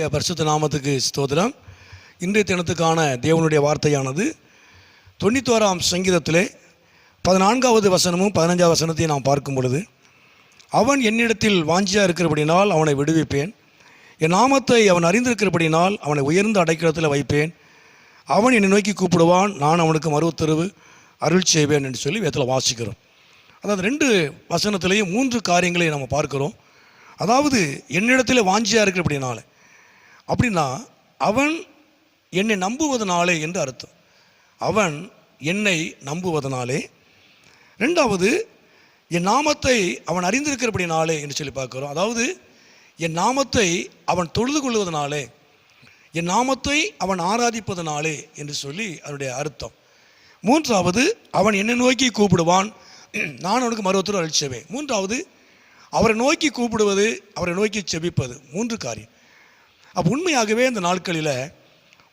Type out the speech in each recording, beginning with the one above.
கர்த்தருடைய பரிசுத்த நாமத்துக்கு ஸ்தோத்திரம். இன்றைய தினத்துக்கான தேவனுடைய வார்த்தையானது 91ஆம் சங்கீதத்திலே 14வது வசனமும் 15வது வசனத்தையும் நாம் பார்க்கும் பொழுது, அவன் என்னிடத்தில் வாஞ்சியாக இருக்கிறபடினால் அவனை விடுவிப்பேன், என் நாமத்தை அவன் அறிந்திருக்கிறபடினால் அவனை உயர்ந்த அடைக்கலத்தில் வைப்பேன், அவன் என்னை நோக்கி கூப்பிடுவான், நான் அவனுக்கு மறுவுத்தரவு அருள் செய்வேன் என்று சொல்லி வேதத்தில் வாசிக்கிறோம். அதாவது 2 வசனத்திலேயும் 3 காரியங்களை நம்ம பார்க்கிறோம். அதாவது என்னிடத்தில் வாஞ்சியாக இருக்கிறபடினால அப்படின்னா அவன் என்னை நம்புவதனாலே என்று அர்த்தம். அவன் என்னை நம்புவதனாலே. 2வது, என் நாமத்தை அவன் அறிந்திருக்கிறபடினாலே என்று சொல்லி பார்க்கிறோம். அதாவது என் நாமத்தை அவன் தொழுது கொள்வதனாலே, என் நாமத்தை அவன் ஆராதிப்பதனாலே என்று சொல்லி அதனுடைய அர்த்தம். 3வது, அவன் என்னை நோக்கி கூப்பிடுவான், நான் அவனுக்கு மறுவுத்தரவு அருள் செய்வேன். 3வது, அவரை நோக்கி கூப்பிடுவது, அவரை நோக்கி செபிப்பது. 3 காரியம். அப்போ உண்மையாகவே இந்த நாட்களில்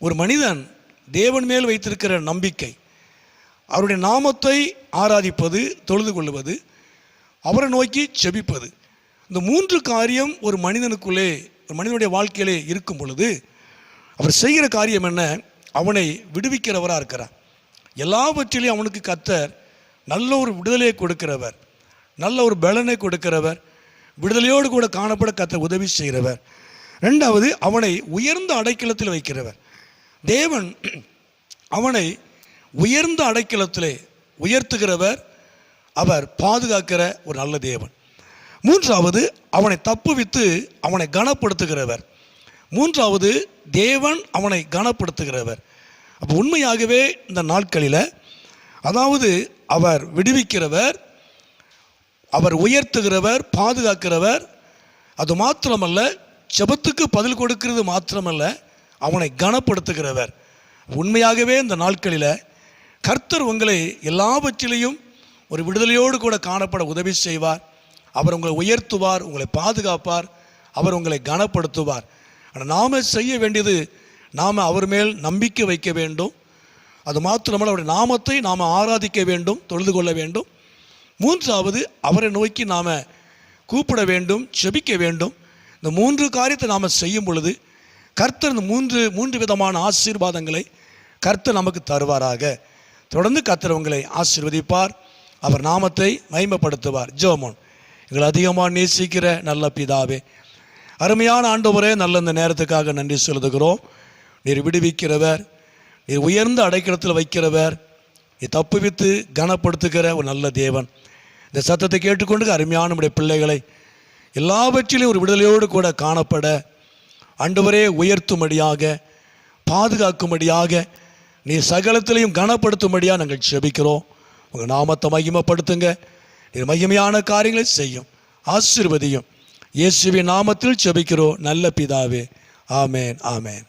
ஒரு மனிதன் தேவன் மேல் வைத்திருக்கிற நம்பிக்கை, அவருடைய நாமத்தை ஆராதிப்பது, தொழுது கொள்வது, அவரை நோக்கி செபிப்பது, இந்த 3 காரியம் ஒரு மனிதனுக்குள்ளே, ஒரு மனிதனுடைய வாழ்க்கையிலே இருக்கும் பொழுது அவர் செய்கிற காரியம் என்ன? அவனை விடுவிக்கிறவராக இருக்கிறார். எல்லாவற்றிலையும் அவனுக்கு கர்த்தர் நல்ல ஒரு விடுதலையை கொடுக்கிறவர், நல்ல ஒரு பலனை கொடுக்கிறவர், விடுதலையோடு கூட காணப்பட கர்த்தர் உதவி செய்கிறவர். 2வது, அவனை உயர்ந்த அடைக்கலத்தில் வைக்கிறவர். தேவன் அவனை உயர்ந்த அடைக்கலத்திலே உயர்த்துகிறவர், அவர் பாதுகாக்கிற ஒரு நல்ல தேவன். 3வது, அவனை தப்புவித்து அவனை கனப்படுத்துகிறவர். 3வது, தேவன் அவனை கனப்படுத்துகிறவர். அப்போ உண்மையாகவே இந்த நாட்களில் அதாவது அவர் விடுவிக்கிறவர், அவர் உயர்த்துகிறவர், பாதுகாக்கிறவர். அது மாத்திரமல்ல, ஜெபத்துக்கு பதில் கொடுக்கிறது மாத்திரமல்ல, அவனை கனப்படுத்துகிறவர். உண்மையாகவே இந்த நாட்களில் கர்த்தர் உங்களை எல்லாவற்றிலையும் ஒரு விடுதலையோடு கூட காணப்பட உதவி செய்வார். அவர் உங்களை உயர்த்துவார், உங்களை பாதுகாப்பார், அவர் உங்களை கனப்படுத்துவார். ஆனால் நாம் செய்ய வேண்டியது, நாம் அவர் மேல் நம்பிக்கை வைக்க வேண்டும். அது மாத்திரமல்ல, அவருடைய நாமத்தை நாம் ஆராதிக்க வேண்டும், தொழுது கொள்ள வேண்டும். 3வது, அவரை நோக்கி நாம் கூப்பிட வேண்டும், செபிக்க வேண்டும். இந்த 3 காரியத்தை நாம் செய்யும் பொழுது கர்த்தர் இந்த 3 விதமான ஆசீர்வாதங்களை கர்த்தர் நமக்கு தருவாராக. தொடர்ந்து கர்த்தர் உங்களை ஆசீர்வதிப்பார், அவர் நாமத்தை மகிமைப்படுத்துவார். ஜெபம். எங்களை அதிகமாக நேசிக்கிற நல்ல பிதாவே, அருமையான ஆண்டவரே, நல்ல இந்த நேரத்துக்காக நன்றி செலுத்துகிறோம். நீர் விடுவிக்கிறவர், நீர் உயர்ந்த அடைக்கலத்தில் வைக்கிறவர், நீ தப்புவித்து கனப்படுத்துகிற ஒரு நல்ல தேவன். இந்த சத்தத்தை கேட்டுக்கொண்டு அருமையான நம்முடைய பிள்ளைகளை எல்லாவற்றிலும் ஒரு விடுதலையோடு கூட காணப்பட ஆண்டவரே உயர்த்தும்படியாக, பாதுகாக்கும்படியாக, நீ சகலத்திலையும் கனப்படுத்தும்படியாக நாங்கள் ஜெபிக்கிறோம். உங்கள் நாமத்தை மகிமைப்படுத்துங்க. நீ மகிமையான காரியங்களை செய்யும், ஆசீர்வதியும். இயேசுவின் நாமத்தில் ஜெபிக்கிறோம் நல்ல பிதாவே. ஆமேன், ஆமேன்.